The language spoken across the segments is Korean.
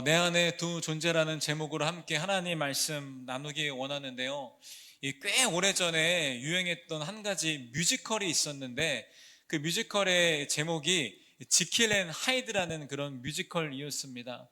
내 안에 두 존재라는 제목으로 함께 하나님 말씀 나누기 원하는데요. 꽤 오래전에 유행했던 한 가지 뮤지컬이 있었는데 그 뮤지컬의 제목이 지킬 앤 하이드라는 그런 뮤지컬이었습니다.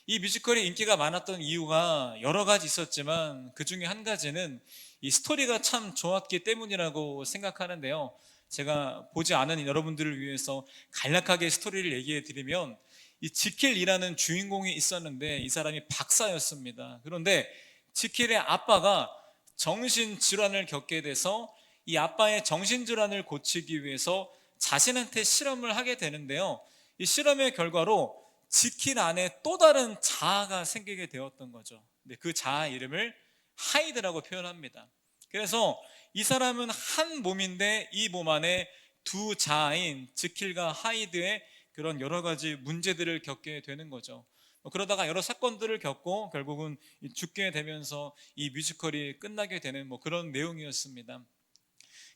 이 뮤지컬이 인기가 많았던 이유가 여러 가지 있었지만 그 중에 한 가지는 이 스토리가 참 좋았기 때문이라고 생각하는데요. 제가 보지 않은 여러분들을 위해서 간략하게 스토리를 얘기해 드리면, 이 지킬이라는 주인공이 있었는데 이 사람이 박사였습니다. 그런데 지킬의 아빠가 정신질환을 겪게 돼서 이 아빠의 정신질환을 고치기 위해서 자신한테 실험을 하게 되는데요. 이 실험의 결과로 지킬 안에 또 다른 자아가 생기게 되었던 거죠. 그 자아 이름을 하이드라고 표현합니다. 그래서 이 사람은 한 몸인데 이 몸 안에 두 자아인 지킬과 하이드의 그런 여러 가지 문제들을 겪게 되는 거죠. 그러다가 여러 사건들을 겪고 결국은 죽게 되면서 이 뮤지컬이 끝나게 되는 그런 내용이었습니다.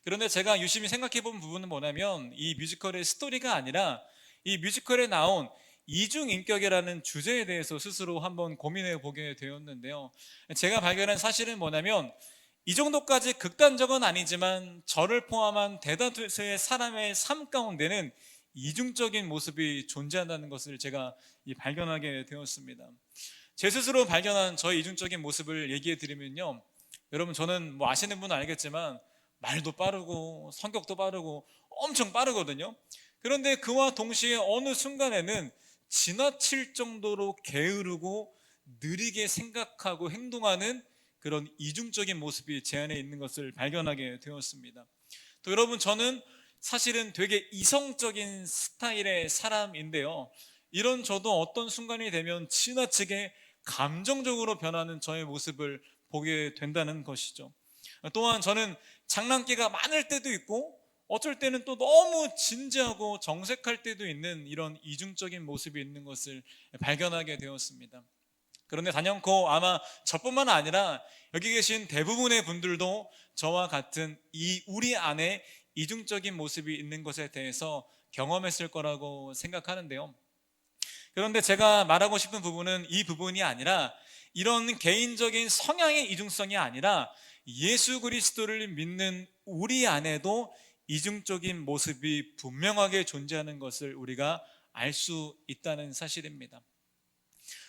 그런데 제가 유심히 생각해 본 부분은 뭐냐면, 이 뮤지컬의 스토리가 아니라 이 뮤지컬에 나온 이중인격이라는 주제에 대해서 스스로 한번 고민해 보게 되었는데요. 제가 발견한 사실은 뭐냐면, 이 정도까지 극단적은 아니지만 저를 포함한 대다수의 사람의 삶 가운데는 이중적인 모습이 존재한다는 것을 제가 발견하게 되었습니다. 제 스스로 발견한 저의 이중적인 모습을 얘기해 드리면요, 여러분, 저는 아시는 분은 알겠지만 말도 빠르고 성격도 빠르고 엄청 빠르거든요. 그런데 그와 동시에 어느 순간에는 지나칠 정도로 게으르고 느리게 생각하고 행동하는 그런 이중적인 모습이 제 안에 있는 것을 발견하게 되었습니다. 또 여러분, 저는 사실은 되게 이성적인 스타일의 사람인데요, 이런 저도 어떤 순간이 되면 지나치게 감정적으로 변하는 저의 모습을 보게 된다는 것이죠. 또한 저는 장난기가 많을 때도 있고 어쩔 때는 또 너무 진지하고 정색할 때도 있는 이런 이중적인 모습이 있는 것을 발견하게 되었습니다. 그런데 단연코 아마 저뿐만 아니라 여기 계신 대부분의 분들도 저와 같은 이 우리 안에 이중적인 모습이 있는 것에 대해서 경험했을 거라고 생각하는데요. 그런데 제가 말하고 싶은 부분은 이 부분이 아니라, 이런 개인적인 성향의 이중성이 아니라 예수 그리스도를 믿는 우리 안에도 이중적인 모습이 분명하게 존재하는 것을 우리가 알 수 있다는 사실입니다.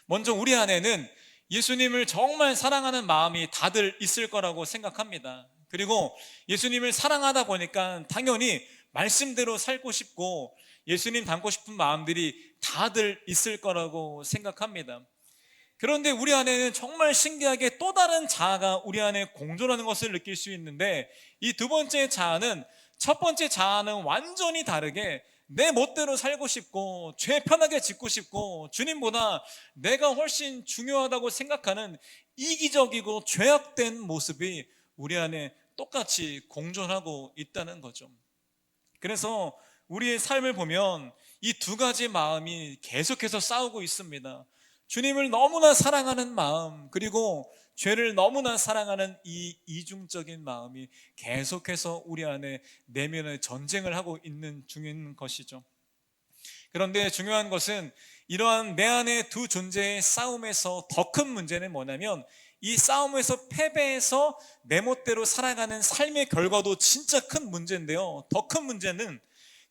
먼저 우리 안에는 예수님을 정말 사랑하는 마음이 다들 있을 거라고 생각합니다. 그리고 예수님을 사랑하다 보니까 당연히 말씀대로 살고 싶고 예수님 닮고 싶은 마음들이 다들 있을 거라고 생각합니다. 그런데 우리 안에는 정말 신기하게 또 다른 자아가 우리 안에 공존하는 것을 느낄 수 있는데, 이 두 번째 자아는 첫 번째 자아는 완전히 다르게 내 멋대로 살고 싶고 죄 편하게 짓고 싶고 주님보다 내가 훨씬 중요하다고 생각하는 이기적이고 죄악된 모습이 우리 안에 똑같이 공존하고 있다는 거죠. 그래서 우리의 삶을 보면 이 두 가지 마음이 계속해서 싸우고 있습니다. 주님을 너무나 사랑하는 마음, 그리고 죄를 너무나 사랑하는 이 이중적인 마음이 계속해서 우리 안에 내면의 전쟁을 하고 있는 중인 것이죠. 그런데 중요한 것은, 이러한 내 안의 두 존재의 싸움에서 더 큰 문제는 뭐냐면, 이 싸움에서 패배해서 내 멋대로 살아가는 삶의 결과도 진짜 큰 문제인데요, 더 큰 문제는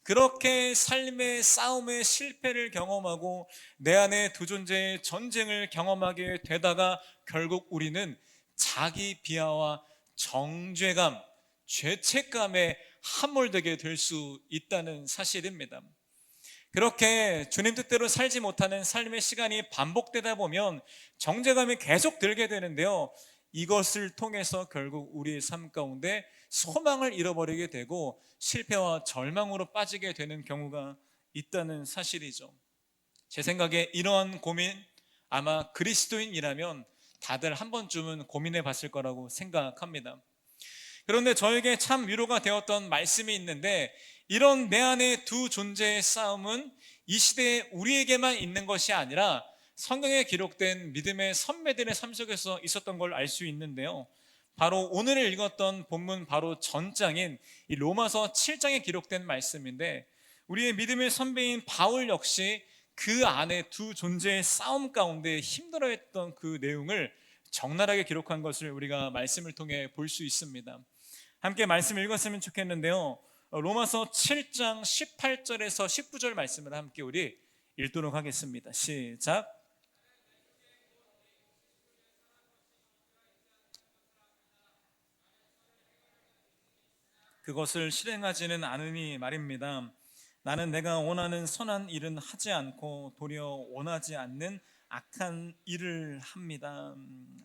그렇게 삶의 싸움의 실패를 경험하고 내 안에 두 존재의 전쟁을 경험하게 되다가 결국 우리는 자기 비하와 정죄감, 죄책감에 함몰되게 될 수 있다는 사실입니다. 그렇게 주님 뜻대로 살지 못하는 삶의 시간이 반복되다 보면 정죄감이 계속 들게 되는데요, 이것을 통해서 결국 우리의 삶 가운데 소망을 잃어버리게 되고 실패와 절망으로 빠지게 되는 경우가 있다는 사실이죠. 제 생각에 이러한 고민, 아마 그리스도인이라면 다들 한 번쯤은 고민해 봤을 거라고 생각합니다. 그런데 저에게 참 위로가 되었던 말씀이 있는데, 이런 내 안의 두 존재의 싸움은 이 시대에 우리에게만 있는 것이 아니라 성경에 기록된 믿음의 선배들의 삶 속에서 있었던 걸 알 수 있는데요, 바로 오늘 읽었던 본문 바로 전장인 이 로마서 7장에 기록된 말씀인데, 우리의 믿음의 선배인 바울 역시 그 안에 두 존재의 싸움 가운데 힘들어했던 그 내용을 적나라하게 기록한 것을 우리가 말씀을 통해 볼 수 있습니다. 함께 말씀 읽었으면 좋겠는데요. 로마서 7장 18절에서 19절 말씀을 함께 우리 읽도록 하겠습니다. 시작. 그것을 실행하지는 않으니 말입니다. 나는 내가 원하는 선한 일은 하지 않고 도리어 원하지 않는 악한 일을 합니다.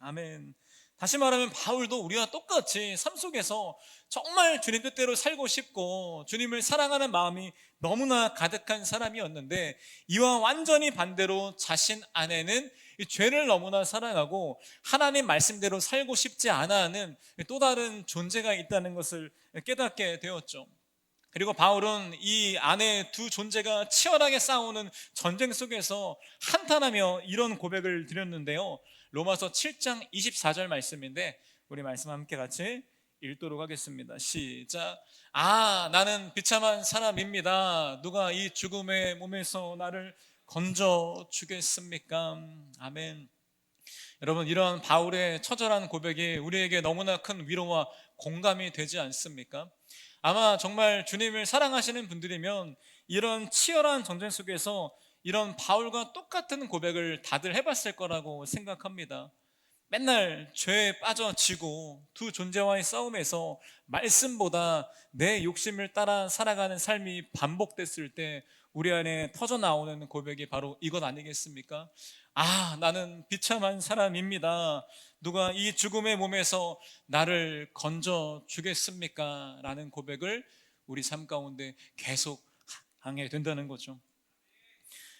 아멘. 다시 말하면 바울도 우리와 똑같이 삶 속에서 정말 주님 뜻대로 살고 싶고 주님을 사랑하는 마음이 너무나 가득한 사람이었는데, 이와 완전히 반대로 자신 안에는 이 죄를 너무나 사랑하고 하나님 말씀대로 살고 싶지 않아 하는 또 다른 존재가 있다는 것을 깨닫게 되었죠. 그리고 바울은 이 안에 두 존재가 치열하게 싸우는 전쟁 속에서 한탄하며 이런 고백을 드렸는데요. 로마서 7장 24절 말씀인데 우리 말씀 함께 같이 읽도록 하겠습니다. 시작. 나는 비참한 사람입니다. 누가 이 죽음의 몸에서 나를 건져 주겠습니까? 아멘. 여러분, 이런 바울의 처절한 고백이 우리에게 너무나 큰 위로와 공감이 되지 않습니까? 아마 정말 주님을 사랑하시는 분들이면 이런 치열한 전쟁 속에서 이런 바울과 똑같은 고백을 다들 해봤을 거라고 생각합니다. 맨날 죄에 빠져지고 두 존재와의 싸움에서 말씀보다 내 욕심을 따라 살아가는 삶이 반복됐을 때 우리 안에 터져나오는 고백이 바로 이것 아니겠습니까? 나는 비참한 사람입니다. 누가 이 죽음의 몸에서 나를 건져 주겠습니까? 라는 고백을 우리 삶 가운데 계속 하게 된다는 거죠.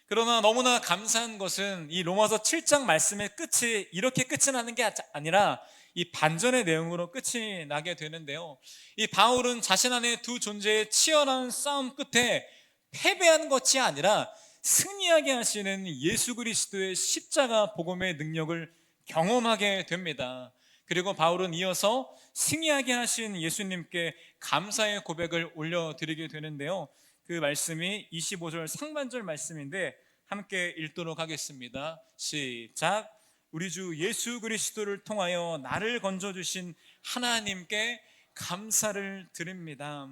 그러나 너무나 감사한 것은 이 로마서 7장 말씀의 끝이 이렇게 끝이 나는 게 아니라 이 반전의 내용으로 끝이 나게 되는데요. 이 바울은 자신 안에 두 존재의 치열한 싸움 끝에 패배한 것이 아니라 승리하게 하시는 예수 그리스도의 십자가 복음의 능력을 경험하게 됩니다. 그리고 바울은 이어서 승리하게 하신 예수님께 감사의 고백을 올려드리게 되는데요. 그 말씀이 25절 상반절 말씀인데 함께 읽도록 하겠습니다. 시작. 우리 주 예수 그리스도를 통하여 나를 건져주신 하나님께 감사를 드립니다.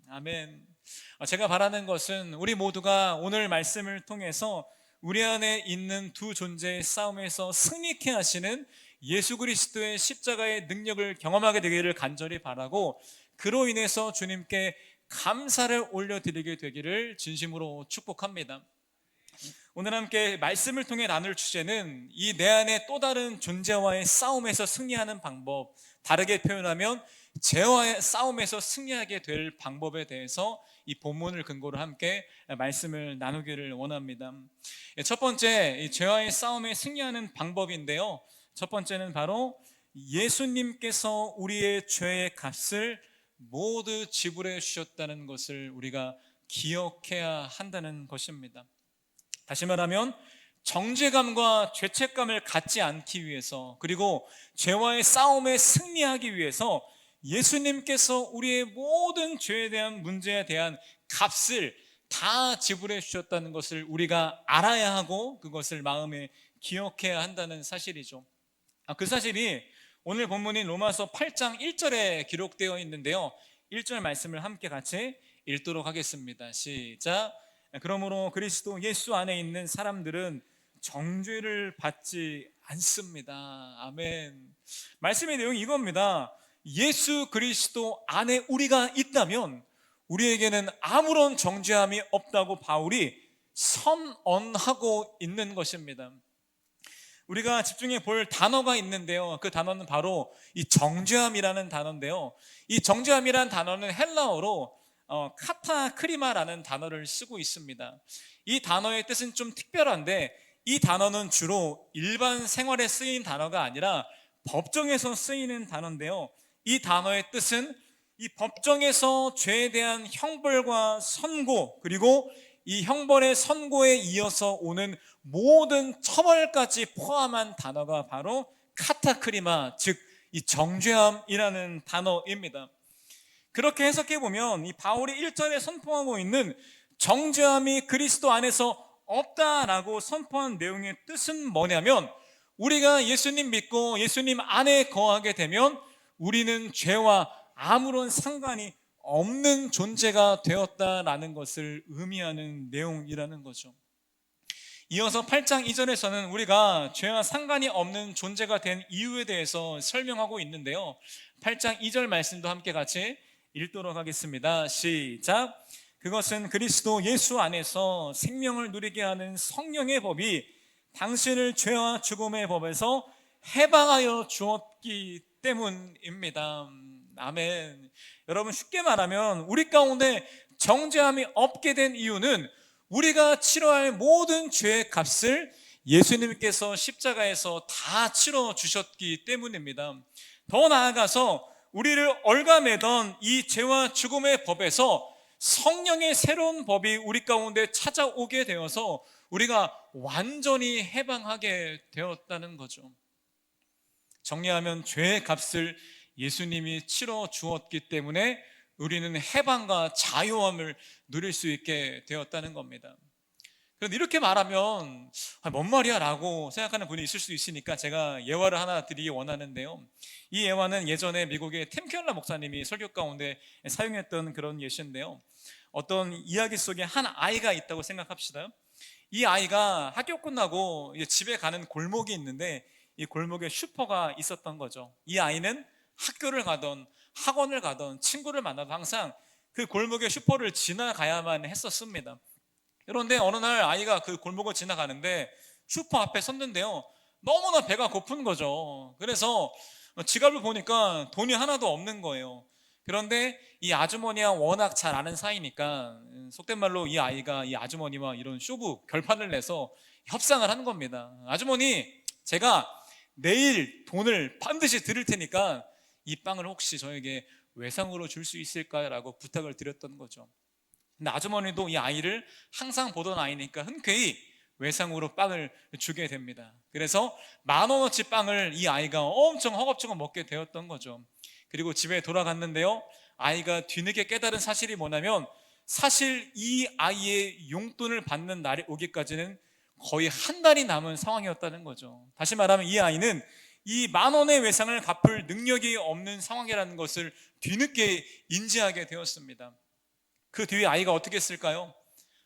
아멘. 제가 바라는 것은 우리 모두가 오늘 말씀을 통해서 우리 안에 있는 두 존재의 싸움에서 승리케 하시는 예수 그리스도의 십자가의 능력을 경험하게 되기를 간절히 바라고, 그로 인해서 주님께 감사를 올려드리게 되기를 진심으로 축복합니다. 오늘 함께 말씀을 통해 나눌 주제는 이 내 안에 또 다른 존재와의 싸움에서 승리하는 방법, 다르게 표현하면 죄와의 싸움에서 승리하게 될 방법에 대해서 이 본문을 근거로 함께 말씀을 나누기를 원합니다. 첫 번째, 이 죄와의 싸움에 승리하는 방법인데요, 첫 번째는 바로 예수님께서 우리의 죄의 값을 모두 지불해 주셨다는 것을 우리가 기억해야 한다는 것입니다. 다시 말하면 정죄감과 죄책감을 갖지 않기 위해서, 그리고 죄와의 싸움에 승리하기 위해서 예수님께서 우리의 모든 죄에 대한 문제에 대한 값을 다 지불해 주셨다는 것을 우리가 알아야 하고 그것을 마음에 기억해야 한다는 사실이죠. 그 사실이 오늘 본문인 로마서 8장 1절에 기록되어 있는데요, 1절 말씀을 함께 같이 읽도록 하겠습니다. 시작. 그러므로 그리스도 예수 안에 있는 사람들은 정죄를 받지 않습니다. 아멘. 말씀의 내용이 이겁니다. 예수 그리스도 안에 우리가 있다면 우리에게는 아무런 정죄함이 없다고 바울이 선언하고 있는 것입니다. 우리가 집중해 볼 단어가 있는데요, 그 단어는 바로 이 정죄함이라는 단어인데요, 이 정죄함이라는 단어는 헬라어로 카타크리마라는 단어를 쓰고 있습니다. 이 단어의 뜻은 좀 특별한데, 이 단어는 주로 일반 생활에 쓰이는 단어가 아니라 법정에서 쓰이는 단어인데요, 이 단어의 뜻은 이 법정에서 죄에 대한 형벌과 선고, 그리고 이 형벌의 선고에 이어서 오는 모든 처벌까지 포함한 단어가 바로 카타크리마, 즉 이 정죄함이라는 단어입니다. 그렇게 해석해 보면 이 바울이 1절에 선포하고 있는 정죄함이 그리스도 안에서 없다라고 선포한 내용의 뜻은 뭐냐면, 우리가 예수님 믿고 예수님 안에 거하게 되면 우리는 죄와 아무런 상관이 없는 존재가 되었다라는 것을 의미하는 내용이라는 거죠. 이어서 8장 2절에서는 우리가 죄와 상관이 없는 존재가 된 이유에 대해서 설명하고 있는데요, 8장 2절 말씀도 함께 같이 읽도록 하겠습니다. 시작. 그것은 그리스도 예수 안에서 생명을 누리게 하는 성령의 법이 당신을 죄와 죽음의 법에서 해방하여 주었기 때문입니다. 아멘. 여러분, 쉽게 말하면 우리 가운데 정죄함이 없게 된 이유는 우리가 치러야 할 모든 죄의 값을 예수님께서 십자가에서 다 치러 주셨기 때문입니다. 더 나아가서 우리를 얽어매던 이 죄와 죽음의 법에서 성령의 새로운 법이 우리 가운데 찾아오게 되어서 우리가 완전히 해방하게 되었다는 거죠. 정리하면 죄의 값을 예수님이 치러 주었기 때문에 우리는 해방과 자유함을 누릴 수 있게 되었다는 겁니다. 그런데 이렇게 말하면 뭔 말이야 라고 생각하는 분이 있을 수 있으니까 제가 예화를 하나 드리기 원하는데요, 이 예화는 예전에 미국의 템 켈러 목사님이 설교 가운데 사용했던 그런 예시인데요, 어떤 이야기 속에 한 아이가 있다고 생각합시다. 이 아이가 학교 끝나고 집에 가는 골목이 있는데 이 골목에 슈퍼가 있었던 거죠. 이 아이는 학교를 가던 학원을 가던 친구를 만나도 항상 그 골목의 슈퍼를 지나가야만 했었습니다. 그런데 어느 날 아이가 그 골목을 지나가는데 슈퍼 앞에 섰는데요, 너무나 배가 고픈 거죠. 그래서 지갑을 보니까 돈이 하나도 없는 거예요. 그런데 이 아주머니와 워낙 잘 아는 사이니까 속된 말로 이 아이가 이 아주머니와 이런 쇼부 결판을 내서 협상을 하는 겁니다. 아주머니, 제가 내일 돈을 반드시 드릴 테니까 이 빵을 혹시 저에게 외상으로 줄 수 있을까요? 라고 부탁을 드렸던 거죠. 근데 아주머니도 이 아이를 항상 보던 아이니까 흔쾌히 외상으로 빵을 주게 됩니다. 그래서 10,000원어치 빵을 이 아이가 엄청 허겁지겁 먹게 되었던 거죠. 그리고 집에 돌아갔는데요, 아이가 뒤늦게 깨달은 사실이 뭐냐면, 사실 이 아이의 용돈을 받는 날이 오기까지는 거의 한 달이 남은 상황이었다는 거죠. 다시 말하면 이 아이는 이 10,000원의 외상을 갚을 능력이 없는 상황이라는 것을 뒤늦게 인지하게 되었습니다. 그 뒤에 아이가 어떻게 했을까요?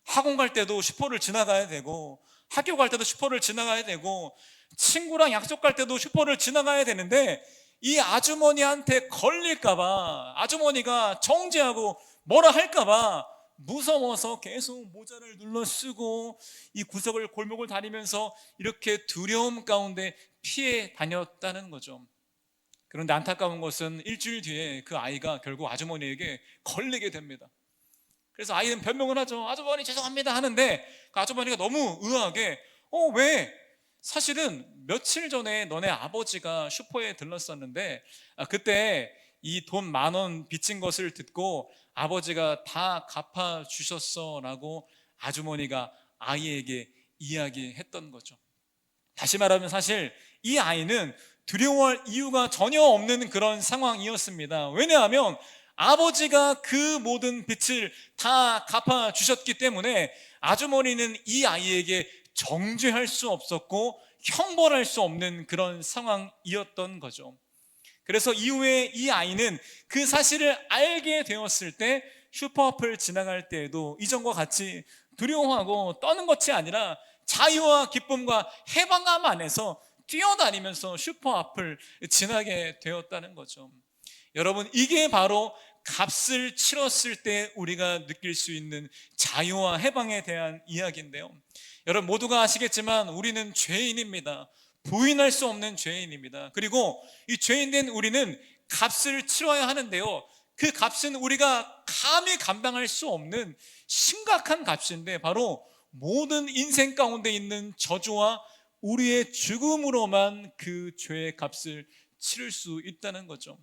학원 갈 때도 슈퍼를 지나가야 되고, 학교 갈 때도 슈퍼를 지나가야 되고, 친구랑 약속 갈 때도 슈퍼를 지나가야 되는데, 이 아주머니한테 걸릴까봐, 아주머니가 정죄하고 뭐라 할까봐 무서워서 계속 모자를 눌러 쓰고 이 구석을 골목을 다니면서 이렇게 두려움 가운데 피해 다녔다는 거죠. 그런데 안타까운 것은 일주일 뒤에 그 아이가 결국 아주머니에게 걸리게 됩니다. 그래서 아이는 변명을 하죠. 아주머니 죄송합니다 하는데 그 아주머니가 너무 의아하게 왜? 사실은 며칠 전에 너네 아버지가 슈퍼에 들렀었는데 그때 이 돈 10,000원 빚진 것을 듣고 아버지가 다 갚아주셨어 라고 아주머니가 아이에게 이야기했던 거죠. 다시 말하면 사실 이 아이는 두려워할 이유가 전혀 없는 그런 상황이었습니다. 왜냐하면 아버지가 그 모든 빚을 다 갚아주셨기 때문에 아주머니는 이 아이에게 정죄할 수 없었고 형벌할 수 없는 그런 상황이었던 거죠. 그래서 이후에 이 아이는 그 사실을 알게 되었을 때 슈퍼 앞을 지나갈 때에도 이전과 같이 두려워하고 떠는 것이 아니라 자유와 기쁨과 해방감 안에서 뛰어다니면서 슈퍼 앞을 지나게 되었다는 거죠. 여러분, 이게 바로 값을 치렀을 때 우리가 느낄 수 있는 자유와 해방에 대한 이야기인데요, 여러분 모두가 아시겠지만 우리는 죄인입니다. 부인할 수 없는 죄인입니다. 그리고 이 죄인된 우리는 값을 치러야 하는데요, 그 값은 우리가 감히 감당할 수 없는 심각한 값인데 바로 모든 인생 가운데 있는 저주와 우리의 죽음으로만 그 죄의 값을 치를 수 있다는 거죠.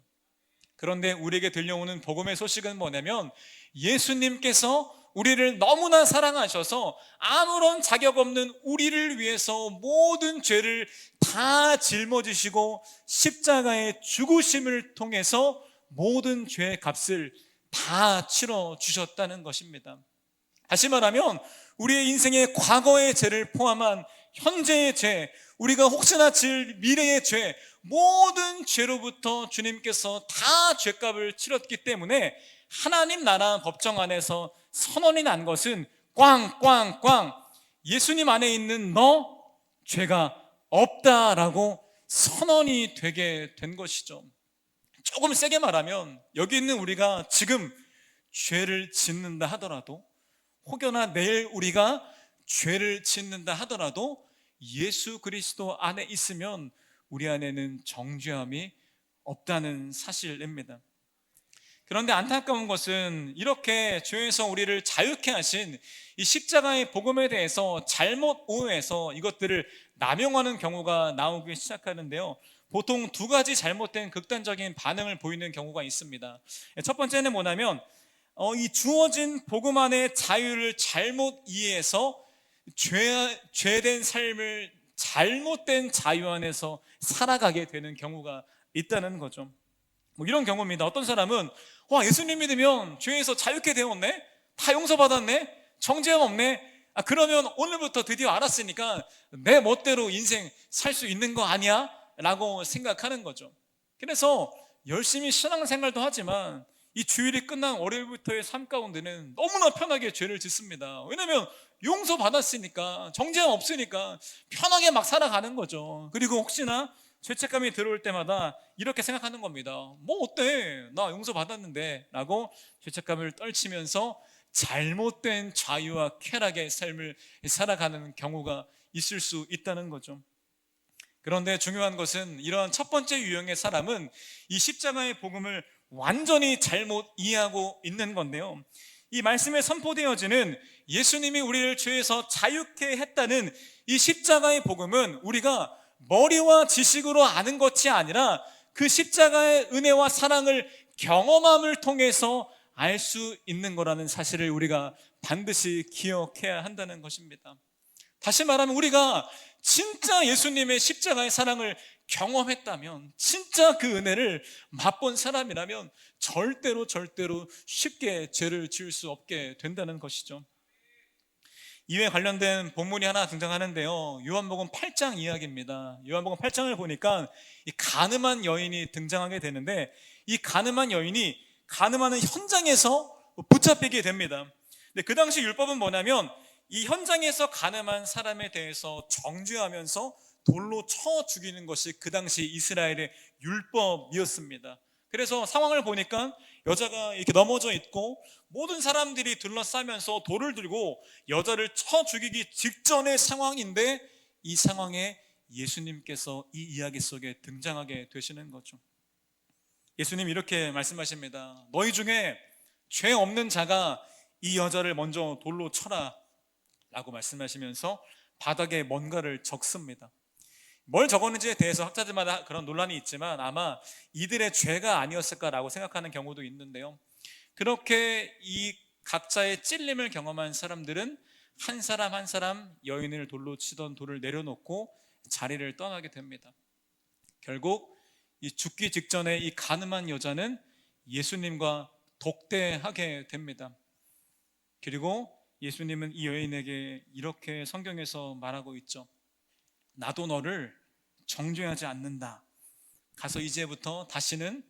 그런데 우리에게 들려오는 복음의 소식은 뭐냐면, 예수님께서 우리를 너무나 사랑하셔서 아무런 자격 없는 우리를 위해서 모든 죄를 다 짊어지시고 십자가의 죽으심을 통해서 모든 죄의 값을 다 치러 주셨다는 것입니다. 다시 말하면 우리의 인생의 과거의 죄를 포함한 현재의 죄, 우리가 혹시나 질 미래의 죄, 모든 죄로부터 주님께서 다 죄값을 치렀기 때문에 하나님 나라 법정 안에서 선언이 난 것은 꽝꽝꽝, 예수님 안에 있는 너 죄가 없다라고 선언이 되게 된 것이죠. 조금 세게 말하면 여기 있는 우리가 지금 죄를 짓는다 하더라도, 혹여나 내일 우리가 죄를 짓는다 하더라도 예수 그리스도 안에 있으면 우리 안에는 정죄함이 없다는 사실입니다. 그런데 안타까운 것은 이렇게 죄에서 우리를 자유케 하신 이 십자가의 복음에 대해서 잘못 오해해서 이것들을 남용하는 경우가 나오기 시작하는데요. 보통 두 가지 잘못된 극단적인 반응을 보이는 경우가 있습니다. 첫 번째는 뭐냐면 이 주어진 복음 안의 자유를 잘못 이해해서 죄된 삶을 잘못된 자유 안에서 살아가게 되는 경우가 있다는 거죠. 이런 경우입니다. 어떤 사람은 예수님 믿으면 죄에서 자유케 되었네, 다 용서받았네, 정죄함 없네, 그러면 오늘부터 드디어 알았으니까 내 멋대로 인생 살 수 있는 거 아니야? 라고 생각하는 거죠. 그래서 열심히 신앙생활도 하지만 이 주일이 끝난 월요일부터의 삶 가운데는 너무나 편하게 죄를 짓습니다. 왜냐하면 용서받았으니까, 정죄함 없으니까 편하게 막 살아가는 거죠. 그리고 혹시나 죄책감이 들어올 때마다 이렇게 생각하는 겁니다. 뭐 어때? 나 용서받았는데 라고 죄책감을 떨치면서 잘못된 자유와 쾌락의 삶을 살아가는 경우가 있을 수 있다는 거죠. 그런데 중요한 것은 이러한 첫 번째 유형의 사람은 이 십자가의 복음을 완전히 잘못 이해하고 있는 건데요. 이 말씀에 선포되어지는 예수님이 우리를 죄에서 자유케 했다는 이 십자가의 복음은 우리가 머리와 지식으로 아는 것이 아니라 그 십자가의 은혜와 사랑을 경험함을 통해서 알 수 있는 거라는 사실을 우리가 반드시 기억해야 한다는 것입니다. 다시 말하면 우리가 진짜 예수님의 십자가의 사랑을 경험했다면, 진짜 그 은혜를 맛본 사람이라면 절대로 쉽게 죄를 지을 수 없게 된다는 것이죠. 이에 관련된 본문이 하나 등장하는데요, 요한복음 8장 이야기입니다. 요한복음 8장을 보니까 이 간음한 여인이 등장하게 되는데, 이 간음한 여인이 간음하는 현장에서 붙잡히게 됩니다. 근데 그 당시 율법은 뭐냐면 이 현장에서 간음한 사람에 대해서 정죄하면서 돌로 쳐 죽이는 것이 그 당시 이스라엘의 율법이었습니다. 그래서 상황을 보니까 여자가 이렇게 넘어져 있고 모든 사람들이 둘러싸면서 돌을 들고 여자를 쳐 죽이기 직전의 상황인데, 이 상황에 예수님께서 이 이야기 속에 등장하게 되시는 거죠. 예수님 이렇게 말씀하십니다. 너희 중에 죄 없는 자가 이 여자를 먼저 돌로 쳐라 라고 말씀하시면서 바닥에 뭔가를 적습니다. 뭘 적었는지에 대해서 학자들마다 그런 논란이 있지만 아마 이들의 죄가 아니었을까라고 생각하는 경우도 있는데요, 그렇게 이 각자의 찔림을 경험한 사람들은 한 사람 한 사람 여인을 돌로 치던 돌을 내려놓고 자리를 떠나게 됩니다. 결국 이 죽기 직전에 이 간음한 여자는 예수님과 독대하게 됩니다. 그리고 예수님은 이 여인에게 이렇게 성경에서 말하고 있죠. 나도 너를 정죄하지 않는다. 가서 이제부터 다시는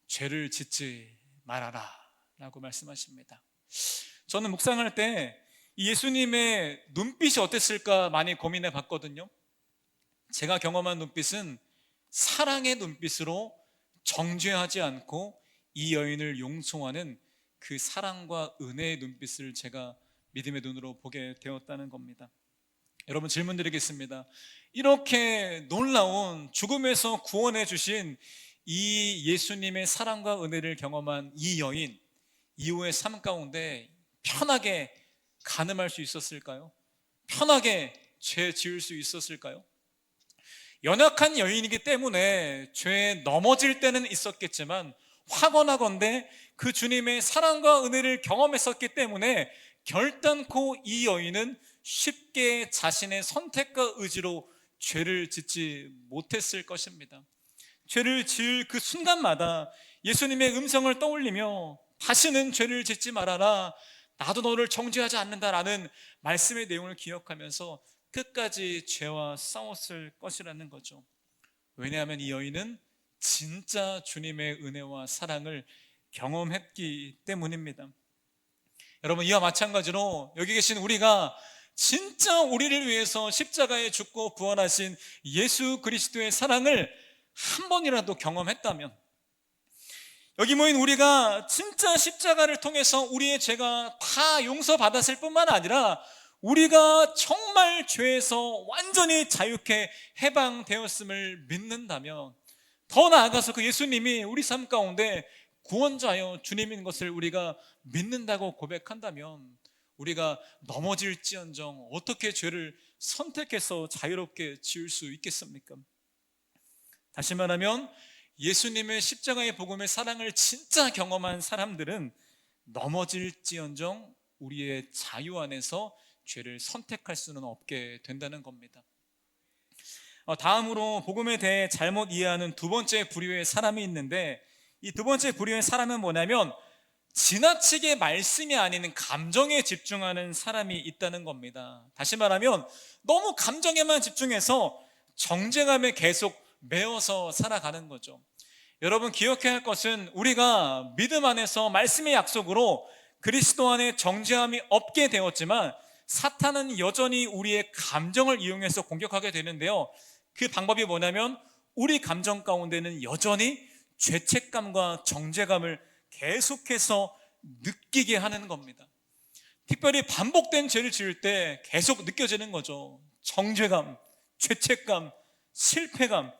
죄를 짓지 말아라 라고 말씀하십니다. 저는 묵상할 때 예수님의 눈빛이 어땠을까 많이 고민해 봤거든요. 제가 경험한 눈빛은 사랑의 눈빛으로 정죄하지 않고 이 여인을 용서하는 그 사랑과 은혜의 눈빛을 제가 믿음의 눈으로 보게 되었다는 겁니다. 여러분, 질문 드리겠습니다. 이렇게 놀라운 죽음에서 구원해 주신 이 예수님의 사랑과 은혜를 경험한 이 여인, 이후의 삶 가운데 편하게 간음할 수 있었을까요? 편하게 죄 지을 수 있었을까요? 연약한 여인이기 때문에 죄에 넘어질 때는 있었겠지만 확언하건대 그 주님의 사랑과 은혜를 경험했었기 때문에 결단코 이 여인은 쉽게 자신의 선택과 의지로 죄를 짓지 못했을 것입니다. 죄를 지을 그 순간마다 예수님의 음성을 떠올리며 다시는 죄를 짓지 말아라, 나도 너를 정죄하지 않는다라는 말씀의 내용을 기억하면서 끝까지 죄와 싸웠을 것이라는 거죠. 왜냐하면 이 여인은 진짜 주님의 은혜와 사랑을 경험했기 때문입니다. 여러분, 이와 마찬가지로 여기 계신 우리가 진짜 우리를 위해서 십자가에 죽고 부활하신 예수 그리스도의 사랑을 한 번이라도 경험했다면, 여기 모인 우리가 진짜 십자가를 통해서 우리의 죄가 다 용서받았을 뿐만 아니라 우리가 정말 죄에서 완전히 자유케 해방되었음을 믿는다면, 더 나아가서 그 예수님이 우리 삶 가운데 구원자여 주님인 것을 우리가 믿는다고 고백한다면, 우리가 넘어질지언정 어떻게 죄를 선택해서 자유롭게 지을 수 있겠습니까? 다시 말하면 예수님의 십자가의 복음의 사랑을 진짜 경험한 사람들은 넘어질지언정 우리의 자유 안에서 죄를 선택할 수는 없게 된다는 겁니다. 다음으로 복음에 대해 잘못 이해하는 두 번째 부류의 사람이 있는데, 이 두 번째 부류의 사람은 뭐냐면 지나치게 말씀이 아닌 감정에 집중하는 사람이 있다는 겁니다. 다시 말하면 너무 감정에만 집중해서 정죄감에 계속 매어서 살아가는 거죠. 여러분, 기억해야 할 것은 우리가 믿음 안에서 말씀의 약속으로 그리스도 안에 정죄함이 없게 되었지만 사탄은 여전히 우리의 감정을 이용해서 공격하게 되는데요, 그 방법이 뭐냐면 우리 감정 가운데는 여전히 죄책감과 정죄감을 계속해서 느끼게 하는 겁니다. 특별히 반복된 죄를 지을 때 계속 느껴지는 거죠. 정죄감, 죄책감, 실패감.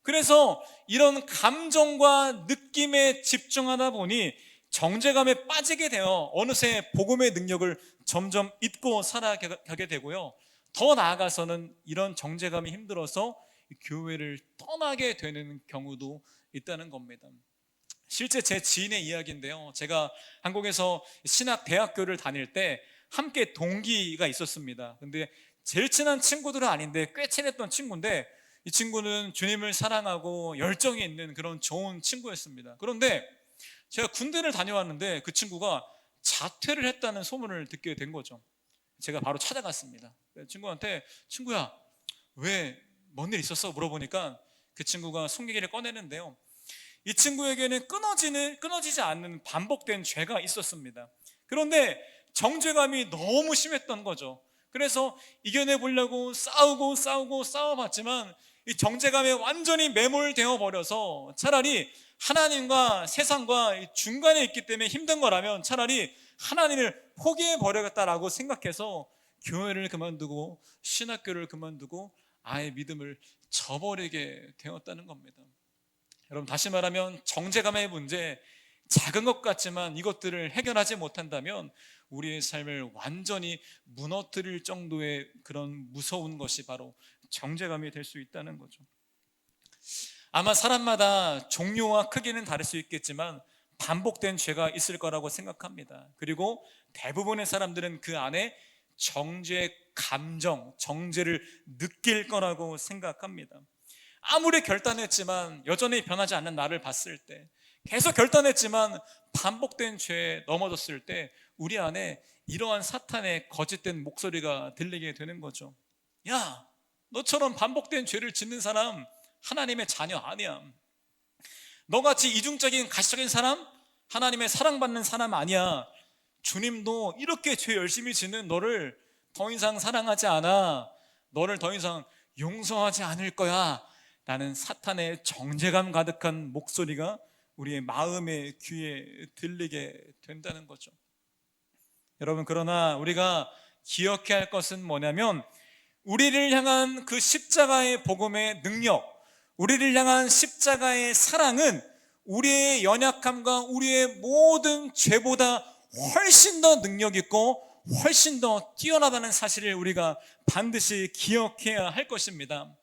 그래서 이런 감정과 느낌에 집중하다 보니 정죄감에 빠지게 되어 어느새 복음의 능력을 점점 잊고 살아가게 되고요, 더 나아가서는 이런 정죄감이 힘들어서 교회를 떠나게 되는 경우도 있다는 겁니다. 실제 제 지인의 이야기인데요, 제가 한국에서 신학대학교를 다닐 때 함께 동기가 있었습니다. 근데 제일 친한 친구들은 아닌데 꽤 친했던 친구인데, 이 친구는 주님을 사랑하고 열정이 있는 그런 좋은 친구였습니다. 그런데 제가 군대를 다녀왔는데 그 친구가 자퇴를 했다는 소문을 듣게 된 거죠. 제가 바로 찾아갔습니다. 친구한테 친구야, 왜 뭔 일 있었어? 물어보니까 그 친구가 송기기를 꺼내는데요, 이 친구에게는 끊어지지 않는 반복된 죄가 있었습니다. 그런데 정죄감이 너무 심했던 거죠. 그래서 이겨내보려고 싸워봤지만 이 정죄감에 완전히 매몰되어 버려서 차라리 하나님과 세상과 중간에 있기 때문에 힘든 거라면 차라리 하나님을 포기해 버려야겠다라고 생각해서 교회를 그만두고 신학교를 그만두고 아예 믿음을 저버리게 되었다는 겁니다. 여러분, 다시 말하면 정죄감의 문제, 작은 것 같지만 이것들을 해결하지 못한다면 우리의 삶을 완전히 무너뜨릴 정도의 그런 무서운 것이 바로 정죄감이 될 수 있다는 거죠. 아마 사람마다 종류와 크기는 다를 수 있겠지만 반복된 죄가 있을 거라고 생각합니다. 그리고 대부분의 사람들은 그 안에 정죄의 감정, 정죄를 느낄 거라고 생각합니다. 아무리 결단했지만 여전히 변하지 않는 나를 봤을 때, 계속 결단했지만 반복된 죄에 넘어졌을 때 우리 안에 이러한 사탄의 거짓된 목소리가 들리게 되는 거죠. 야, 너처럼 반복된 죄를 짓는 사람 하나님의 자녀 아니야. 너같이 이중적인 가시적인 사람 하나님의 사랑받는 사람 아니야. 주님도 이렇게 죄 열심히 짓는 너를 더 이상 사랑하지 않아. 너를 더 이상 용서하지 않을 거야 라는 사탄의 정죄감 가득한 목소리가 우리의 마음의 귀에 들리게 된다는 거죠. 여러분, 그러나 우리가 기억해야 할 것은 뭐냐면 우리를 향한 그 십자가의 복음의 능력, 우리를 향한 십자가의 사랑은 우리의 연약함과 우리의 모든 죄보다 훨씬 더 능력 있고 훨씬 더 뛰어나다는 사실을 우리가 반드시 기억해야 할 것입니다.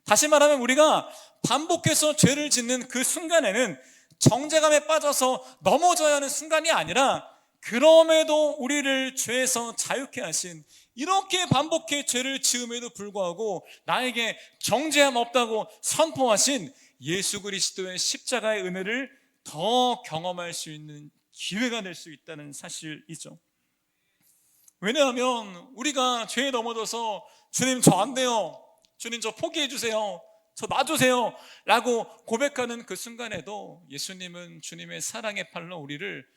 다시 말하면 우리가 반복해서 죄를 짓는 그 순간에는 정죄감에 빠져서 넘어져야 하는 순간이 아니라, 그럼에도 우리를 죄에서 자유케 하신, 이렇게 반복해 죄를 지음에도 불구하고 나에게 정죄함 없다고 선포하신 예수 그리스도의 십자가의 은혜를 더 경험할 수 있는 기회가 될 수 있다는 사실이죠. 왜냐하면 우리가 죄에 넘어져서 주님 저 안 돼요, 주님 저 포기해 주세요, 저 놔주세요 라고 고백하는 그 순간에도 예수님은 주님의 사랑의 팔로 우리를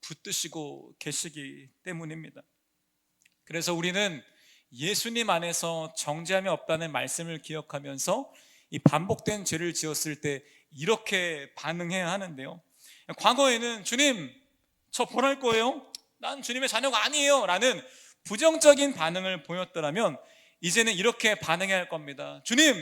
붙드시고 계시기 때문입니다. 그래서 우리는 예수님 안에서 정죄함이 없다는 말씀을 기억하면서 이 반복된 죄를 지었을 때 이렇게 반응해야 하는데요, 과거에는 주님 저 벌할 거예요, 난 주님의 자녀가 아니에요 라는 부정적인 반응을 보였더라면 이제는 이렇게 반응해야 할 겁니다. 주님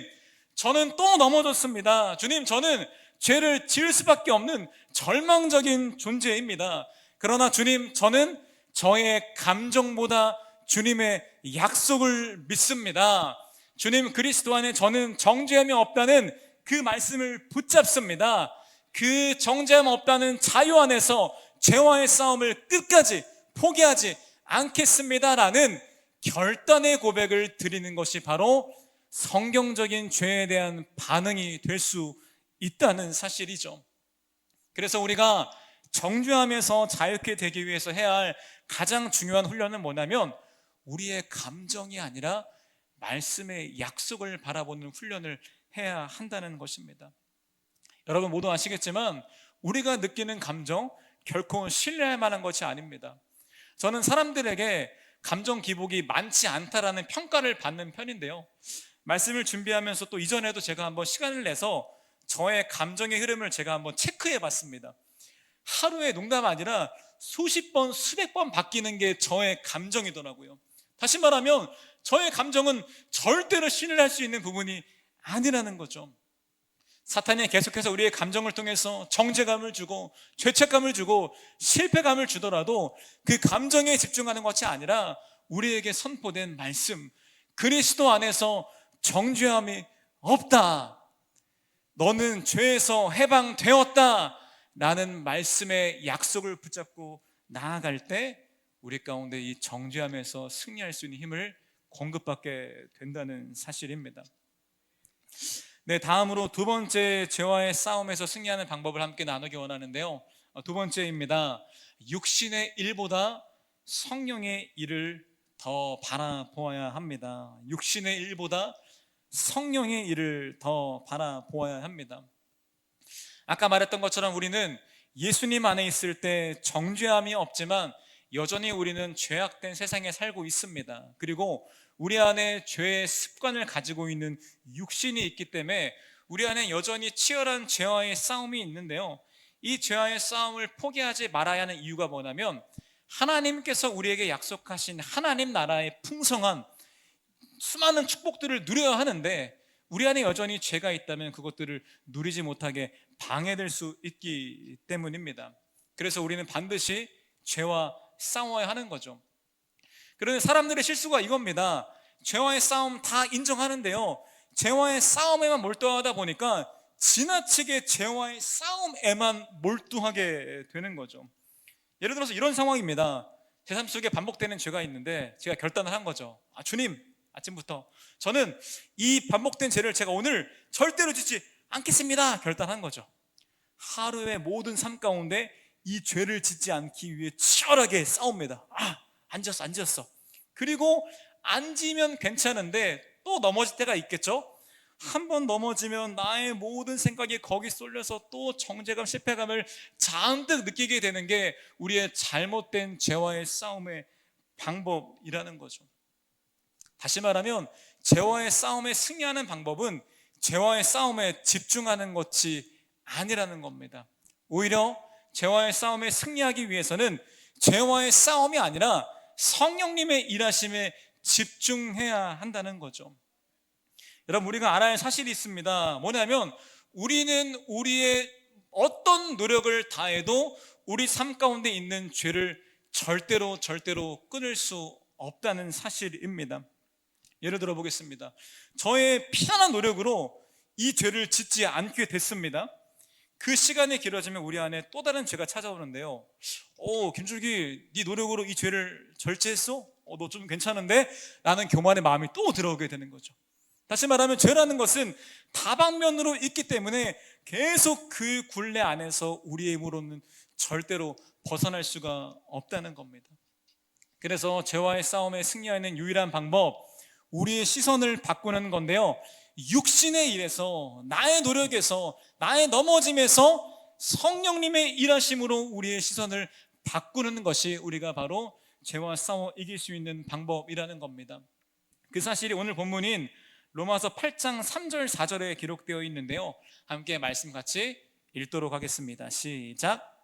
저는 또 넘어졌습니다. 주님 저는 죄를 지을 수밖에 없는 절망적인 존재입니다. 그러나 주님 저는 저의 감정보다 주님의 약속을 믿습니다. 주님 그리스도 안에 저는 정죄함이 없다는 그 말씀을 붙잡습니다. 그 정죄함 없다는 자유 안에서 죄와의 싸움을 끝까지 포기하지 않겠습니다라는 결단의 고백을 드리는 것이 바로 성경적인 죄에 대한 반응이 될 수 있다는 사실이죠. 그래서 우리가 정죄함에서 자유케 되기 위해서 해야 할 가장 중요한 훈련은 뭐냐면 우리의 감정이 아니라 말씀의 약속을 바라보는 훈련을 해야 한다는 것입니다. 여러분 모두 아시겠지만 우리가 느끼는 감정 결코 신뢰할 만한 것이 아닙니다. 저는 사람들에게 감정 기복이 많지 않다라는 평가를 받는 편인데요, 말씀을 준비하면서 또 이전에도 제가 한번 시간을 내서 저의 감정의 흐름을 제가 한번 체크해 봤습니다. 하루에 농담 아니라 수십 번 수백 번 바뀌는 게 저의 감정이더라고요. 다시 말하면 저의 감정은 절대로 신뢰할 수 있는 부분이 아니라는 거죠. 사탄이 계속해서 우리의 감정을 통해서 정죄감을 주고 죄책감을 주고 실패감을 주더라도 그 감정에 집중하는 것이 아니라 우리에게 선포된 말씀, 그리스도 안에서 정죄함이 없다, 너는 죄에서 해방되었다 라는 말씀의 약속을 붙잡고 나아갈 때 우리 가운데 이 정죄함에서 승리할 수 있는 힘을 공급받게 된다는 사실입니다. 네, 다음으로 두 번째 죄와의 싸움에서 승리하는 방법을 함께 나누기 원하는데요, 두 번째입니다. 육신의 일보다 성령의 일을 더 바라보아야 합니다. 육신의 일보다 성령의 일을 더 바라보아야 합니다. 아까 말했던 것처럼 우리는 예수님 안에 있을 때 정죄함이 없지만 여전히 우리는 죄악된 세상에 살고 있습니다. 그리고 우리 안에 죄의 습관을 가지고 있는 육신이 있기 때문에 우리 안에 여전히 치열한 죄와의 싸움이 있는데요, 이 죄와의 싸움을 포기하지 말아야 하는 이유가 뭐냐면 하나님께서 우리에게 약속하신 하나님 나라의 풍성한 수많은 축복들을 누려야 하는데 우리 안에 여전히 죄가 있다면 그것들을 누리지 못하게 방해될 수 있기 때문입니다. 그래서 우리는 반드시 죄와 싸워야 하는 거죠. 그런데 사람들의 실수가 이겁니다. 죄와의 싸움 다 인정하는데요, 죄와의 싸움에만 몰두하다 보니까 지나치게 죄와의 싸움에만 몰두하게 되는 거죠. 예를 들어서 이런 상황입니다. 제 삶 속에 반복되는 죄가 있는데 제가 결단을 한 거죠. 주님, 아침부터 저는 이 반복된 죄를 제가 오늘 절대로 짓지 않겠습니다 결단한 거죠. 하루의 모든 삶 가운데 이 죄를 짓지 않기 위해 치열하게 싸웁니다. 안 지었어. 그리고 안 지면 괜찮은데 또 넘어질 때가 있겠죠. 한 번 넘어지면 나의 모든 생각이 거기 쏠려서 또 정죄감, 실패감을 잔뜩 느끼게 되는 게 우리의 잘못된 죄와의 싸움의 방법이라는 거죠. 다시 말하면 죄와의 싸움에 승리하는 방법은 죄와의 싸움에 집중하는 것이 아니라는 겁니다. 오히려 죄와의 싸움에 승리하기 위해서는 죄와의 싸움이 아니라 성령님의 일하심에 집중해야 한다는 거죠. 여러분 우리가 알아야 할 사실이 있습니다. 뭐냐면 우리는 우리의 어떤 노력을 다해도 우리 삶 가운데 있는 죄를 절대로 끊을 수 없다는 사실입니다. 예를 들어 보겠습니다. 저의 피나는 노력으로 이 죄를 짓지 않게 됐습니다. 그 시간이 길어지면 우리 안에 또 다른 죄가 찾아오는데요. 김줄기, 네 노력으로 이 죄를 절제했어? 너 좀 괜찮은데? 라는 교만의 마음이 또 들어오게 되는 거죠. 다시 말하면 죄라는 것은 다방면으로 있기 때문에 계속 그 굴레 안에서 우리의 힘으로는 절대로 벗어날 수가 없다는 겁니다. 그래서 죄와의 싸움에 승리하는 유일한 방법, 우리의 시선을 바꾸는 건데요, 육신의 일에서, 나의 노력에서, 나의 넘어짐에서 성령님의 일하심으로 우리의 시선을 바꾸는 것이 우리가 바로 죄와 싸워 이길 수 있는 방법이라는 겁니다. 그 사실이 오늘 본문인 로마서 8장 3절 4절에 기록되어 있는데요, 함께 말씀 같이 읽도록 하겠습니다. 시작.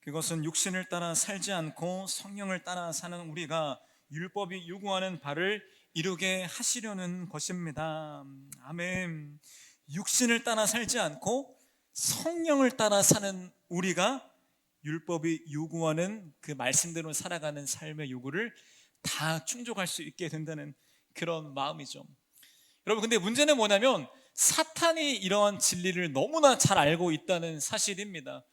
그것은 육신을 따라 살지 않고 성령을 따라 사는 우리가 율법이 요구하는 바를 이루게 하시려는 것입니다. 아멘. 육신을 따라 살지 않고 성령을 따라 사는 우리가 율법이 요구하는 그 말씀대로 살아가는 삶의 요구를 다 충족할 수 있게 된다는 그런 마음이죠. 여러분, 근데 문제는 뭐냐면 사탄이 이러한 진리를 너무나 잘 알고 있다는 사실입니다.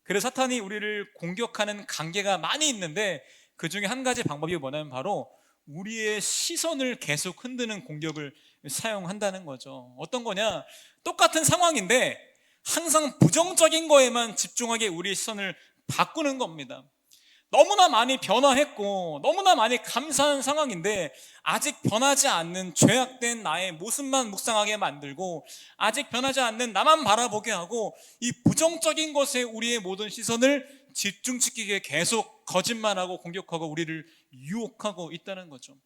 그래서 사탄이 우리를 공격하는 관계가 많이 있는데, 그 중에 한 가지 방법이 뭐냐면 바로 우리의 시선을 계속 흔드는 공격을 사용한다는 거죠. 어떤 거냐? 똑같은 상황인데 항상 부정적인 거에만 집중하게 우리의 시선을 바꾸는 겁니다. 너무나 많이 변화했고 너무나 많이 감사한 상황인데 아직 변하지 않는 죄악된 나의 모습만 묵상하게 만들고, 아직 변하지 않는 나만 바라보게 하고, 이 부정적인 것에 우리의 모든 시선을 집중시키게 계속 거짓말하고 공격하고 우리를 유혹하고 있다는 거죠.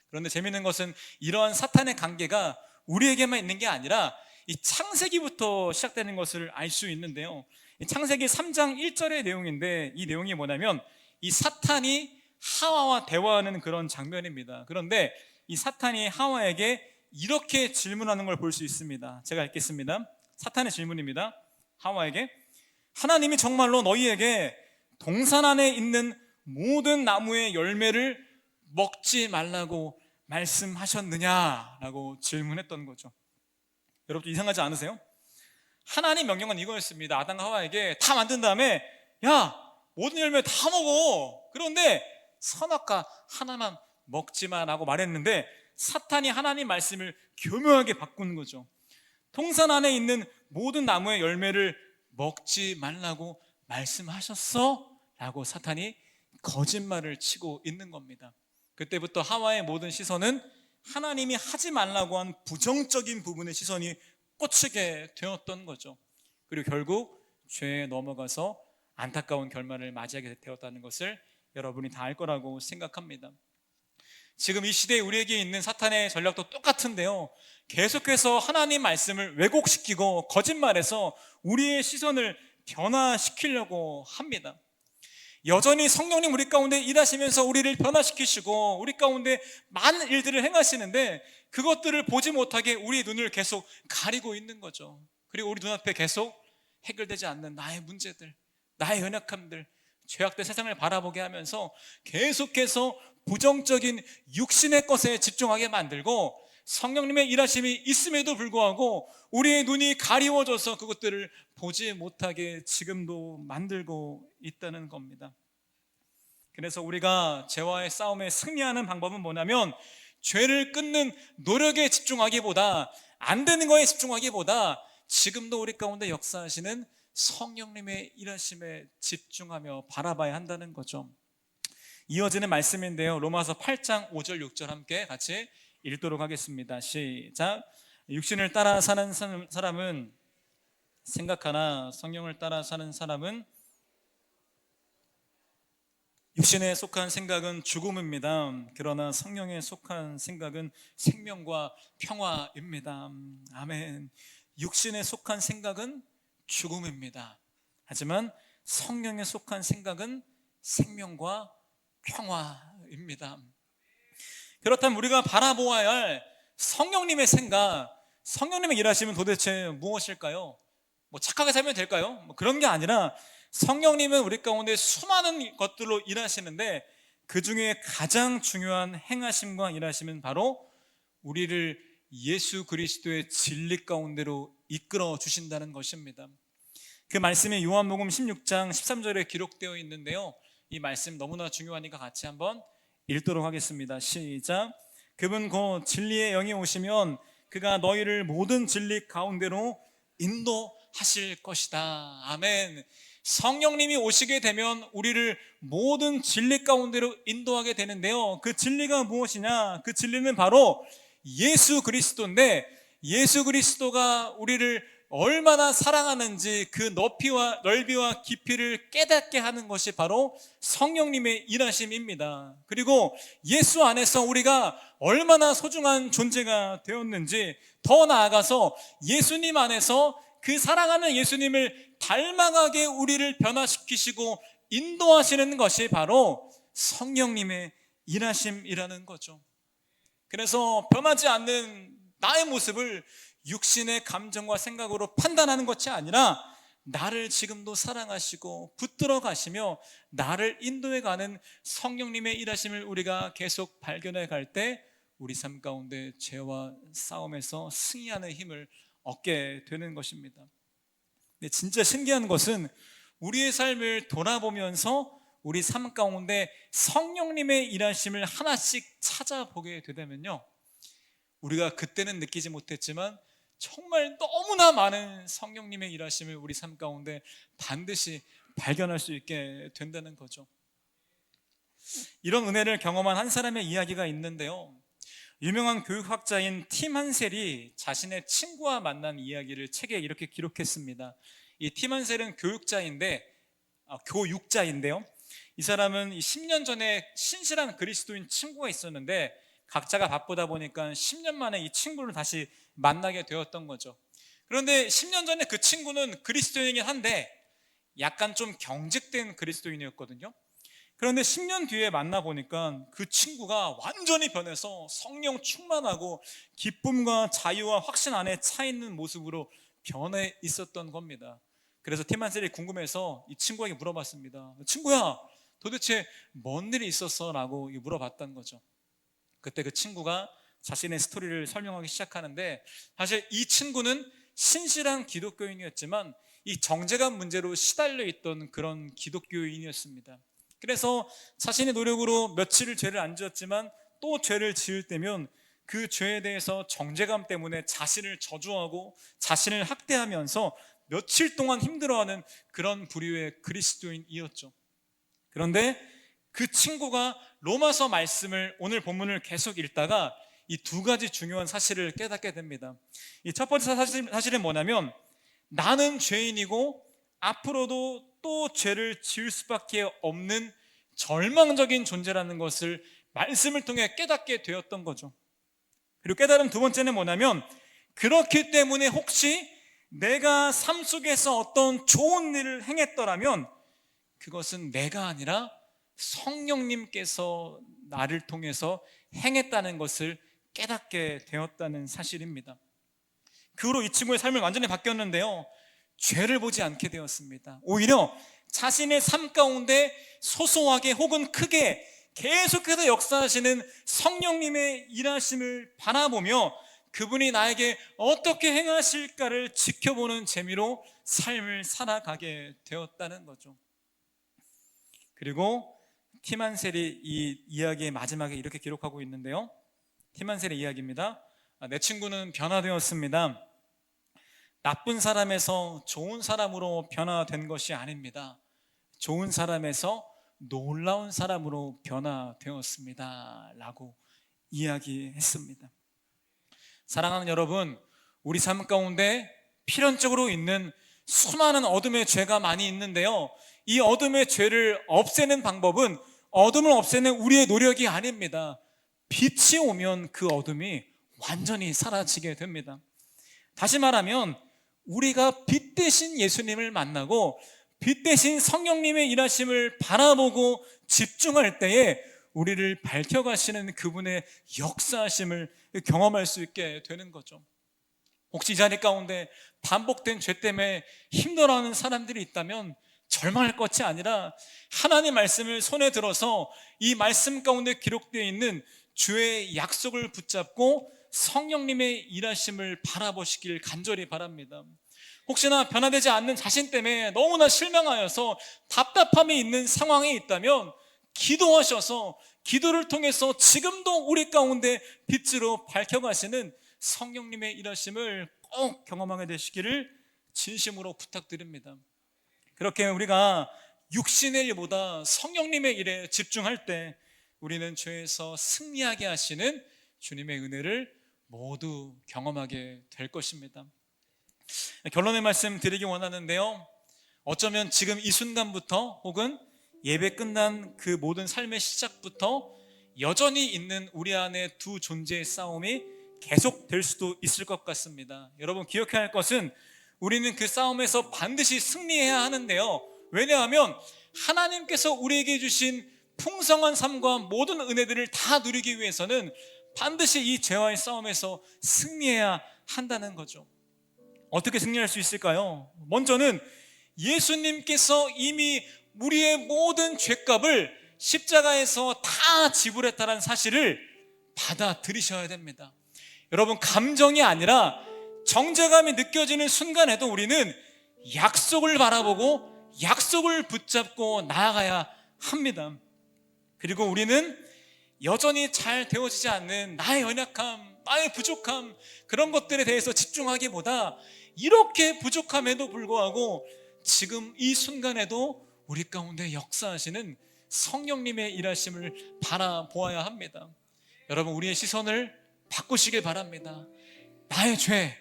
그런데 재미있는 것은 이러한 사탄의 관계가 우리에게만 있는 게 아니라 이 창세기부터 시작되는 것을 알 수 있는데요, 창세기 3장 1절의 내용인데, 이 내용이 뭐냐면 이 사탄이 하와와 대화하는 그런 장면입니다. 그런데 이 사탄이 하와에게 이렇게 질문하는 걸 볼 수 있습니다. 제가 읽겠습니다. 사탄의 질문입니다. 하와에게, 하나님이 정말로 너희에게 동산 안에 있는 모든 나무의 열매를 먹지 말라고 말씀하셨느냐라고 질문했던 거죠. 여러분, 이상하지 않으세요? 하나님 명령은 이거였습니다. 아담과 하와에게 다 만든 다음에, 야, 모든 열매 다 먹어. 그런데 선악과 하나만 먹지 마라고 말했는데, 사탄이 하나님 말씀을 교묘하게 바꾸는 거죠. 동산 안에 있는 모든 나무의 열매를 먹지 말라고 말씀하셨어? 라고 사탄이 거짓말을 치고 있는 겁니다. 그때부터 하와의 모든 시선은 하나님이 하지 말라고 한 부정적인 부분의 시선이 꽂히게 되었던 거죠. 그리고 결국 죄에 넘어가서 안타까운 결말을 맞이하게 되었다는 것을 여러분이 다 알 거라고 생각합니다. 지금 이 시대에 우리에게 있는 사탄의 전략도 똑같은데요, 계속해서 하나님 말씀을 왜곡시키고 거짓말해서 우리의 시선을 변화시키려고 합니다. 여전히 성령님 우리 가운데 일하시면서 우리를 변화시키시고 우리 가운데 많은 일들을 행하시는데, 그것들을 보지 못하게 우리의 눈을 계속 가리고 있는 거죠. 그리고 우리 눈앞에 계속 해결되지 않는 나의 문제들, 나의 연약함들, 죄악된 세상을 바라보게 하면서 계속해서 부정적인 육신의 것에 집중하게 만들고, 성령님의 일하심이 있음에도 불구하고 우리의 눈이 가리워져서 그것들을 보지 못하게 지금도 만들고 있다는 겁니다. 그래서 우리가 죄와의 싸움에 승리하는 방법은 뭐냐면, 죄를 끊는 노력에 집중하기보다, 안 되는 거에 집중하기보다 지금도 우리 가운데 역사하시는 성령님의 일하심에 집중하며 바라봐야 한다는 거죠. 이어지는 말씀인데요, 로마서 8장 5절 6절 함께 같이 읽도록 하겠습니다. 시작. 육신을 따라 사는 사람은 생각하나 성령을 따라 사는 사람은, 육신에 속한 생각은 죽음입니다. 그러나 성령에 속한 생각은 생명과 평화입니다. 아멘. 육신에 속한 생각은 죽음입니다. 하지만 성령에 속한 생각은 생명과 평화입니다. 그렇다면 우리가 바라보아야 할 성령님의 생각, 성령님의 일하심은 도대체 무엇일까요? 착하게 살면 될까요? 그런 게 아니라, 성령님은 우리 가운데 수많은 것들로 일하시는데 그 중에 가장 중요한 행하심과 일하심은 바로 우리를 예수 그리스도의 진리 가운데로 이끌어 주신다는 것입니다. 그 말씀이 요한복음 16장 13절에 기록되어 있는데요, 이 말씀 너무나 중요하니까 같이 한번 읽도록 하겠습니다. 시작. 그분 곧 진리의 영이 오시면 그가 너희를 모든 진리 가운데로 인도하실 것이다. 아멘. 성령님이 오시게 되면 우리를 모든 진리 가운데로 인도하게 되는데요, 그 진리가 무엇이냐? 그 진리는 바로 예수 그리스도인데, 예수 그리스도가 우리를 얼마나 사랑하는지 그 높이와 넓이와 깊이를 깨닫게 하는 것이 바로 성령님의 일하심입니다. 그리고 예수 안에서 우리가 얼마나 소중한 존재가 되었는지, 더 나아가서 예수님 안에서 그 사랑하는 예수님을 닮아가게 우리를 변화시키시고 인도하시는 것이 바로 성령님의 일하심이라는 거죠. 그래서 변하지 않는 나의 모습을 육신의 감정과 생각으로 판단하는 것이 아니라 나를 지금도 사랑하시고 붙들어 가시며 나를 인도해 가는 성령님의 일하심을 우리가 계속 발견해 갈 때 우리 삶 가운데 죄와 싸움에서 승리하는 힘을 얻게 되는 것입니다. 근데 진짜 신기한 것은 우리의 삶을 돌아보면서 우리 삶 가운데 성령님의 일하심을 하나씩 찾아보게 되다면요, 우리가 그때는 느끼지 못했지만 정말 너무나 많은 성령님의 일하심을 우리 삶 가운데 반드시 발견할 수 있게 된다는 거죠. 이런 은혜를 경험한 한 사람의 이야기가 있는데요, 유명한 교육학자인 팀 한셀이 자신의 친구와 만난 이야기를 책에 이렇게 기록했습니다. 이 팀 한셀은 교육자인데요, 이 사람은 10년 전에 신실한 그리스도인 친구가 있었는데 각자가 바쁘다 보니까 10년 만에 이 친구를 다시 만나게 되었던 거죠. 그런데 10년 전에 그 친구는 그리스도인이긴 한데 약간 좀 경직된 그리스도인이었거든요. 그런데 10년 뒤에 만나보니까 그 친구가 완전히 변해서 성령 충만하고 기쁨과 자유와 확신 안에 차 있는 모습으로 변해 있었던 겁니다. 그래서 팀 한셀이 궁금해서 이 친구에게 물어봤습니다. 친구야, 도대체 뭔 일이 있었어? 라고 물어봤던 거죠. 그때 그 친구가 자신의 스토리를 설명하기 시작하는데, 사실 이 친구는 신실한 기독교인이었지만 이 정죄감 문제로 시달려 있던 그런 기독교인이었습니다. 그래서 자신의 노력으로 며칠을 죄를 안 지었지만 또 죄를 지을 때면 그 죄에 대해서 정죄감 때문에 자신을 저주하고 자신을 학대하면서 며칠 동안 힘들어하는 그런 부류의 그리스도인이었죠. 그런데 그 친구가 로마서 말씀을, 오늘 본문을 계속 읽다가 이 두 가지 중요한 사실을 깨닫게 됩니다. 이 첫 번째 사실은 뭐냐면, 나는 죄인이고 앞으로도 또 죄를 지을 수밖에 없는 절망적인 존재라는 것을 말씀을 통해 깨닫게 되었던 거죠. 그리고 깨달은 두 번째는 뭐냐면, 그렇기 때문에 혹시 내가 삶 속에서 어떤 좋은 일을 행했더라면 그것은 내가 아니라 성령님께서 나를 통해서 행했다는 것을 깨닫게 되었다는 사실입니다. 그 후로 이 친구의 삶을 완전히 바뀌었는데요, 죄를 보지 않게 되었습니다. 오히려 자신의 삶 가운데 소소하게 혹은 크게 계속해서 역사하시는 성령님의 일하심을 바라보며 그분이 나에게 어떻게 행하실까를 지켜보는 재미로 삶을 살아가게 되었다는 거죠. 그리고 팀 한셀이 이 이야기의 마지막에 이렇게 기록하고 있는데요, 팀 한셀의 이야기입니다. 내 친구는 변화되었습니다. 나쁜 사람에서 좋은 사람으로 변화된 것이 아닙니다. 좋은 사람에서 놀라운 사람으로 변화되었습니다 라고 이야기했습니다. 사랑하는 여러분, 우리 삶 가운데 필연적으로 있는 수많은 어둠의 죄가 많이 있는데요, 이 어둠의 죄를 없애는 방법은 어둠을 없애는 우리의 노력이 아닙니다. 빛이 오면 그 어둠이 완전히 사라지게 됩니다. 다시 말하면 우리가 빛 대신 예수님을 만나고 빛 대신 성령님의 일하심을 바라보고 집중할 때에 우리를 밝혀가시는 그분의 역사하심을 경험할 수 있게 되는 거죠. 혹시 이 자리 가운데 반복된 죄 때문에 힘들어하는 사람들이 있다면 절망할 것이 아니라 하나님의 말씀을 손에 들어서 이 말씀 가운데 기록되어 있는 주의 약속을 붙잡고 성령님의 일하심을 바라보시길 간절히 바랍니다. 혹시나 변화되지 않는 자신 때문에 너무나 실망하여서 답답함이 있는 상황에 있다면 기도하셔서 기도를 통해서 지금도 우리 가운데 빛으로 밝혀가시는 성령님의 일하심을 꼭 경험하게 되시기를 진심으로 부탁드립니다. 그렇게 우리가 육신의 일보다 성령님의 일에 집중할 때 우리는 죄에서 승리하게 하시는 주님의 은혜를 모두 경험하게 될 것입니다. 결론의 말씀 드리기 원하는데요, 어쩌면 지금 이 순간부터 혹은 예배 끝난 그 모든 삶의 시작부터 여전히 있는 우리 안에 두 존재의 싸움이 계속될 수도 있을 것 같습니다. 여러분 기억해야 할 것은 우리는 그 싸움에서 반드시 승리해야 하는데요, 왜냐하면 하나님께서 우리에게 주신 풍성한 삶과 모든 은혜들을 다 누리기 위해서는 반드시 이 죄와의 싸움에서 승리해야 한다는 거죠. 어떻게 승리할 수 있을까요? 먼저는 예수님께서 이미 우리의 모든 죄값을 십자가에서 다 지불했다는 사실을 받아들이셔야 됩니다. 여러분, 감정이 아니라 정죄감이 느껴지는 순간에도 우리는 약속을 바라보고 약속을 붙잡고 나아가야 합니다. 그리고 우리는 여전히 잘 되어지지 않는 나의 연약함, 나의 부족함, 그런 것들에 대해서 집중하기보다 이렇게 부족함에도 불구하고 지금 이 순간에도 우리 가운데 역사하시는 성령님의 일하심을 바라보아야 합니다. 여러분, 우리의 시선을 바꾸시길 바랍니다. 나의 죄,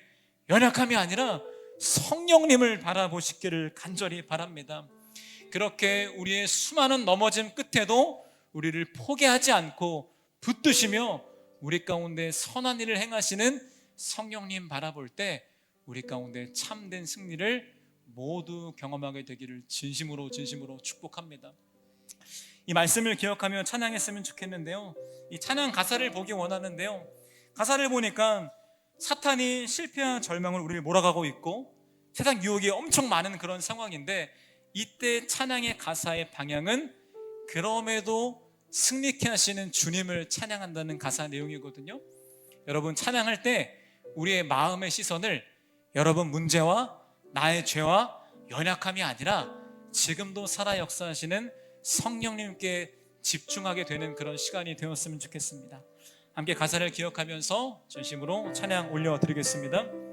연약함이 아니라 성령님을 바라보시기를 간절히 바랍니다. 그렇게 우리의 수많은 넘어짐 끝에도 우리를 포기하지 않고 붙드시며 우리 가운데 선한 일을 행하시는 성령님 바라볼 때 우리 가운데 참된 승리를 모두 경험하게 되기를 진심으로 축복합니다. 이 말씀을 기억하며 찬양했으면 좋겠는데요, 이 찬양 가사를 보기 원하는데요, 가사를 보니까 사탄이 실패한 절망을 우리를 몰아가고 있고 세상 유혹이 엄청 많은 그런 상황인데, 이때 찬양의 가사의 방향은 그럼에도 승리케 하시는 주님을 찬양한다는 가사 내용이거든요. 여러분, 찬양할 때 우리의 마음의 시선을 여러분 문제와 나의 죄와 연약함이 아니라 지금도 살아 역사하시는 성령님께 집중하게 되는 그런 시간이 되었으면 좋겠습니다. 함께 가사를 기억하면서 전심으로 찬양 올려드리겠습니다.